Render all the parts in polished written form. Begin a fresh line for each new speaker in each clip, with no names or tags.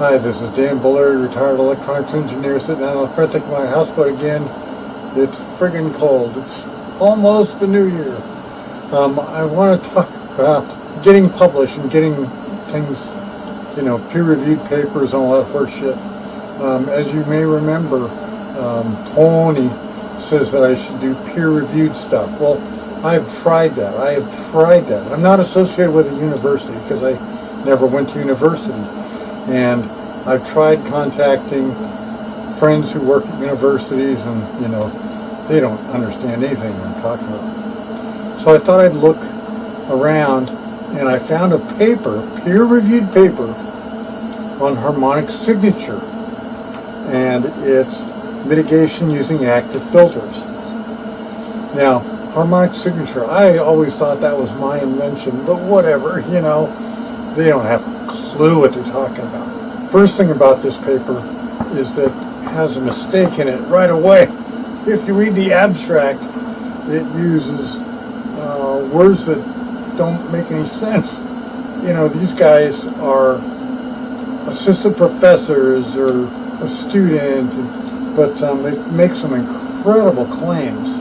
Hi, this is Dan Bullard, retired electronics engineer, sitting out on the front deck of my houseboat again. It's friggin' cold. It's almost the new year. I want to talk about getting published and getting things, peer-reviewed papers and all that horse shit. As you may remember, Tony says that I should do peer-reviewed stuff. Well, I've tried that. I'm not associated with a university because I never went to university. And I've tried contacting friends who work at universities and, they don't understand anything I'm talking about. So I thought I'd look around and I found a paper, peer-reviewed paper, on Harmonic signature. And it's mitigation using active filters. Now, Harmonic signature, I always thought that was my invention, but whatever, they don't have a clue what they're talking about. First thing about this paper is that it has a mistake in it right away. If you read the abstract, it uses words that don't make any sense. These guys are assistant professors or a student, but it makes some incredible claims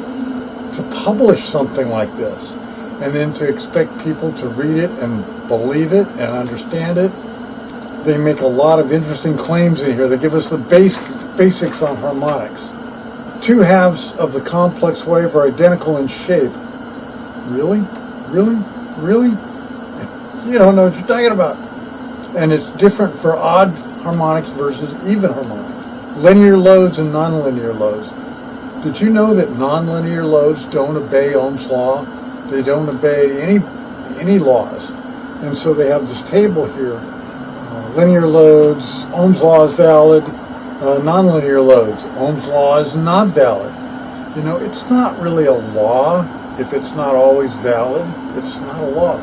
to publish something like this, and then to expect people to read it and believe it and understand it. They make a lot of interesting claims in here. They give us the basics on harmonics. Two halves of the complex wave are identical in shape. Really? You don't know what you're talking about. And it's different for odd harmonics versus even harmonics. Linear loads and nonlinear loads. Did you know that nonlinear loads don't obey Ohm's law? They don't obey any laws. And so they have this table here. Linear loads, Ohm's law is valid. Nonlinear loads, Ohm's law is not valid. It's not really a law if it's not always valid. It's not a law.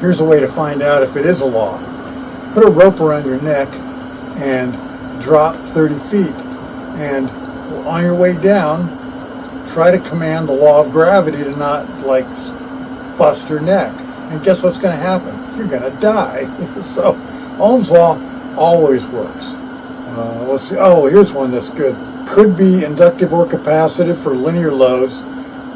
Here's a way to find out if it is a law. Put a rope around your neck and drop 30 feet. And on your way down, try to command the law of gravity to not, bust your neck. And guess what's going to happen? You're going to die. So Ohm's law always works. Let's see. Oh, here's one that's good. Could be inductive or capacitive for linear loads,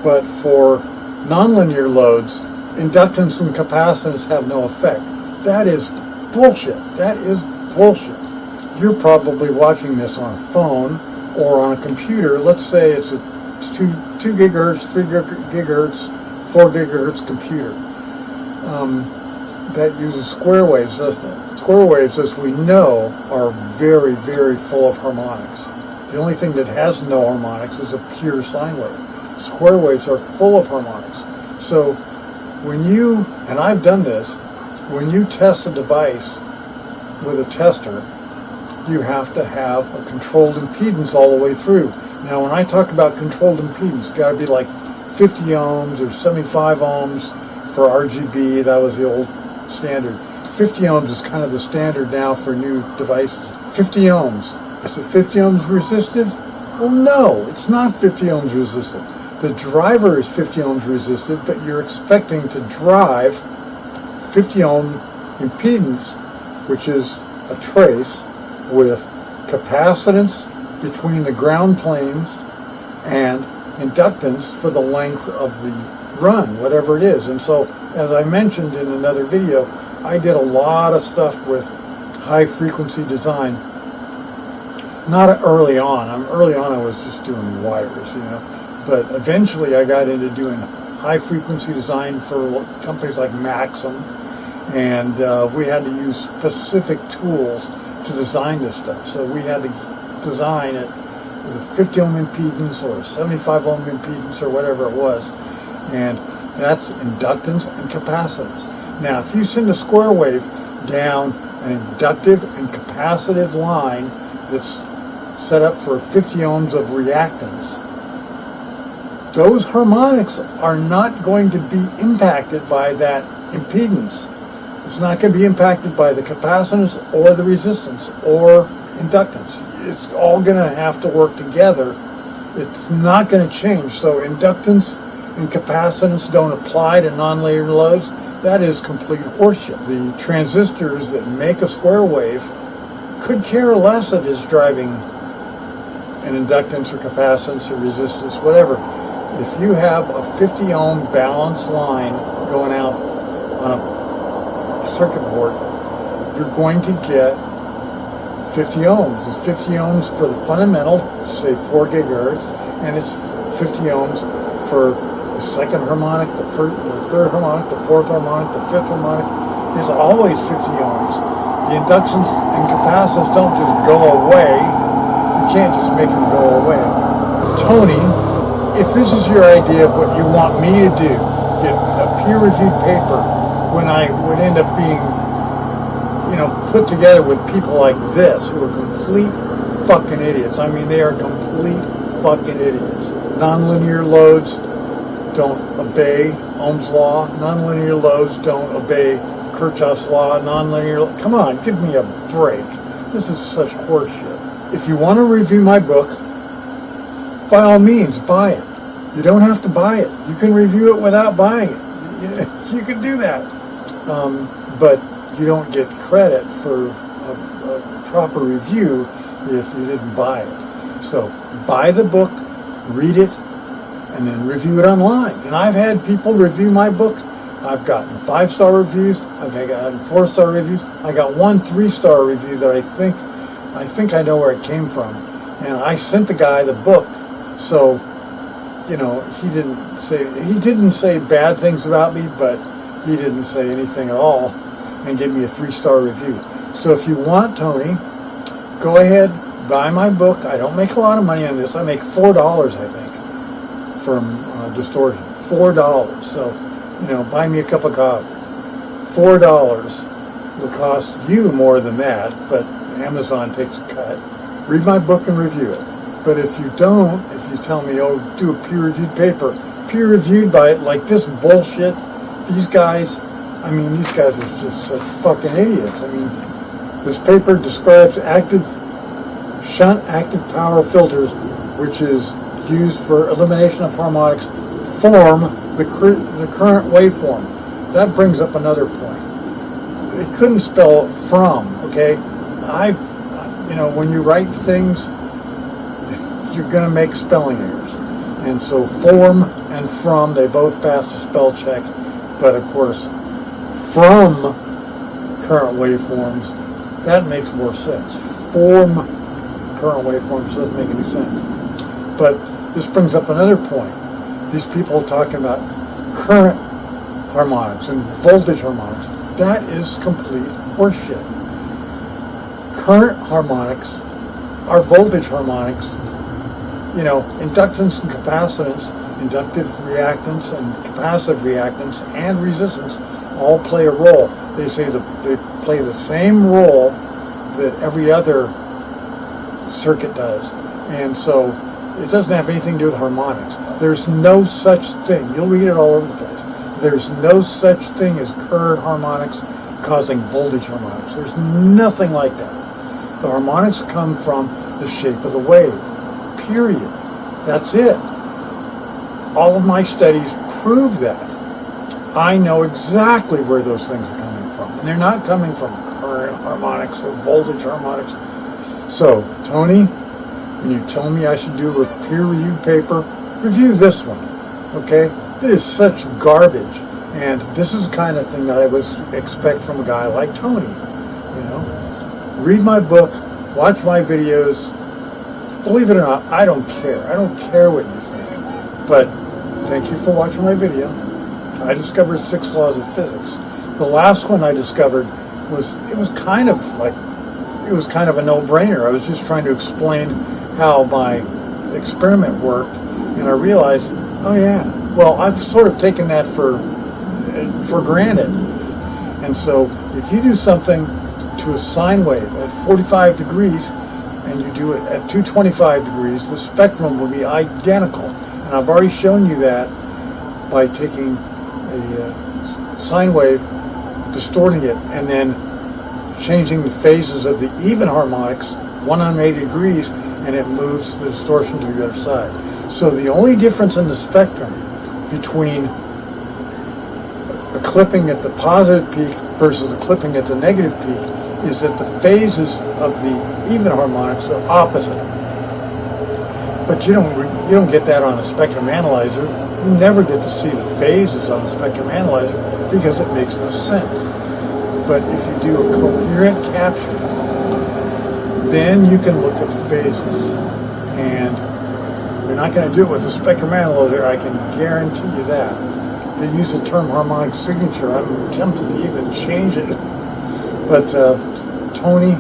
but for nonlinear loads, inductance and capacitance have no effect. That is bullshit. You're probably watching this on a phone or on a computer. Let's say it's a 2 gigahertz, 3 gigahertz, 4 gigahertz computer. That uses square waves, doesn't it? Square waves, as we know, are very, very full of harmonics. The only thing that has no harmonics is a pure sine wave. Square waves are full of harmonics. So when you, and I've done this, when you test a device with a tester, you have to have a controlled impedance all the way through. Now, when I talk about controlled impedance, it's got to be like 50 ohms or 75 ohms for RGB. That was the old standard. 50 ohms is kind of the standard now for new devices. 50 ohms. Is it 50 ohms resistive? Well, no, it's not 50 ohms resistive. The driver is 50 ohms resistive, but you're expecting to drive 50 ohm impedance, which is a trace with capacitance between the ground planes and inductance for the length of the run, whatever it is. And so, as I mentioned in another video, I did a lot of stuff with high frequency design. Not early on. Early on I was just doing wires, But eventually I got into doing high frequency design for companies like Maxim. And we had to use specific tools to design this stuff. So we had to design it with a 50 ohm impedance or a 75 ohm impedance or whatever it was. And that's inductance and capacitance. Now, if you send a square wave down an inductive and capacitive line that's set up for 50 ohms of reactance, those harmonics are not going to be impacted by that impedance. It's not going to be impacted by the capacitance or the resistance or inductance. It's all going to have to work together. It's not going to change. So inductance and capacitance don't apply to nonlinear loads. That is complete horseshit. The transistors that make a square wave could care less that it's driving an inductance or capacitance or resistance, whatever. If you have a 50 ohm balanced line going out on a circuit board, you're going to get 50 ohms. It's 50 ohms for the fundamental, say 4 gigahertz, and it's 50 ohms for the second harmonic, the third harmonic, the fourth harmonic, the fifth harmonic. Is always 50 ohms. The inductions and capacitance don't just go away. You can't just make them go away. Tony, if this is your idea of what you want me to do, get a peer-reviewed paper, when I would end up being, put together with people like this who are complete fucking idiots. I mean, they are complete fucking idiots. Nonlinear loads don't obey Ohm's law. Nonlinear loads don't obey Kirchhoff's law. Nonlinear. Come on, give me a break. This is such horseshit. If you want to review my book, by all means, buy it. You don't have to buy it. You can review it without buying it. You can do that. But you don't get credit for a proper review if you didn't buy it. So buy the book, read it, and then review it online. And I've had people review my book. I've gotten 5-star reviews. I've gotten 4-star reviews. I got one 3-star review that I think I know where it came from. And I sent the guy the book, so he didn't say bad things about me, but he didn't say anything at all, and gave me a 3-star review. So if you want, Tony, go ahead, buy my book. I don't make a lot of money on this. I make $4, I think, from distortion. $4. So, buy me a cup of coffee. $4 will cost you more than that, but Amazon takes a cut. Read my book and review it. But if you don't, if you tell me, do a peer-reviewed paper, peer-reviewed by like this bullshit, these guys are just such fucking idiots. I mean, this paper describes shunt active power filters, which is used for elimination of harmonics, form the current waveform. That brings up another point. It couldn't spell from, okay? When you write things, you're going to make spelling errors. And so form and from, they both pass the spell check. But of course, from current waveforms, that makes more sense. Form current waveforms doesn't make any sense. But this brings up another point. These people are talking about current harmonics and voltage harmonics. That is complete horseshit. Current harmonics are voltage harmonics. Inductance and capacitance, inductive reactance and capacitive reactance and resistance all play a role. They say they play the same role that every other circuit does. And so it doesn't have anything to do with harmonics. There's no such thing. You'll read it all over the place. There's no such thing as current harmonics causing voltage harmonics. There's nothing like that. The harmonics come from the shape of the wave. Period. That's it. All of my studies prove that. I know exactly where those things are coming from. And they're not coming from current harmonics or voltage harmonics. So, Tony, when you tell me I should do a peer-reviewed paper, review this one, okay? It is such garbage. And this is the kind of thing that I would expect from a guy like Tony, Read my book, watch my videos. Believe it or not, I don't care. I don't care what you think. But thank you for watching my video. I discovered 6 laws of physics. The last one I discovered was kind of a no-brainer. I was just trying to explain how my experiment worked, and I realized, oh yeah, well, I've sort of taken that for granted. And so if you do something to a sine wave at 45 degrees and you do it at 225 degrees, the spectrum will be identical. And I've already shown you that by taking a sine wave, distorting it, and then changing the phases of the even harmonics 180 degrees, and it moves the distortion to the other side. So the only difference in the spectrum between a clipping at the positive peak versus a clipping at the negative peak is that the phases of the even harmonics are opposite. But you don't get that on a spectrum analyzer. You never get to see the phases on a spectrum analyzer because it makes no sense. But if you do a coherent capture, then you can look at the phases. And you're not going to do it with a spectrum analyzer, I can guarantee you that. They use the term harmonic signature. I'm tempted to even change it. But Tony,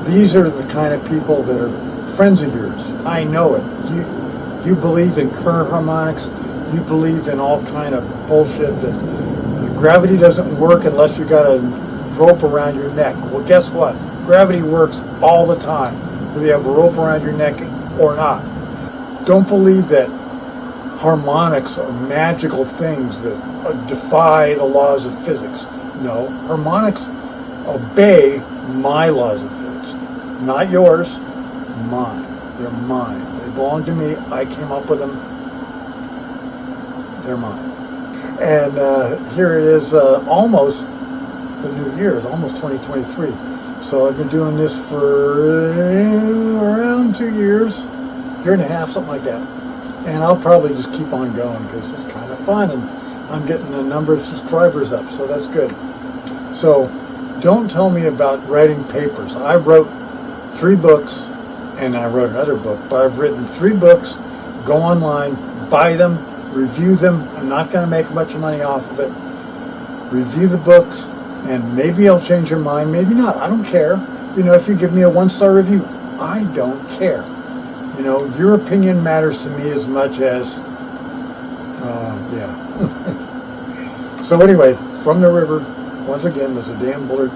these are the kind of people that are friends of yours. I know it. You believe in current harmonics. You believe in all kind of bullshit that gravity doesn't work unless you got a rope around your neck. Well, guess what? Gravity works all the time, whether you have a rope around your neck or not. Don't believe that harmonics are magical things that defy the laws of physics. No, harmonics obey my laws of physics. Not yours, mine. They're mine. They belong to me. I came up with them. They're mine. And here it is, almost the new year. It's almost 2023. So I've been doing this for around 2 years, year and a half, something like that. And I'll probably just keep on going because it's kind of fun, and I'm getting a number of subscribers up, so that's good. So don't tell me about writing papers. I wrote 3 books, and I wrote another book, but I've written 3 books. Go online, buy them, review them. I'm not going to make much money off of it. Review the books, and maybe I'll change your mind, maybe not. I don't care. You know, if you give me a 1-star review, I don't care. You know, your opinion matters to me as much as, yeah. So anyway, from the river, once again, this is Dan Bullard.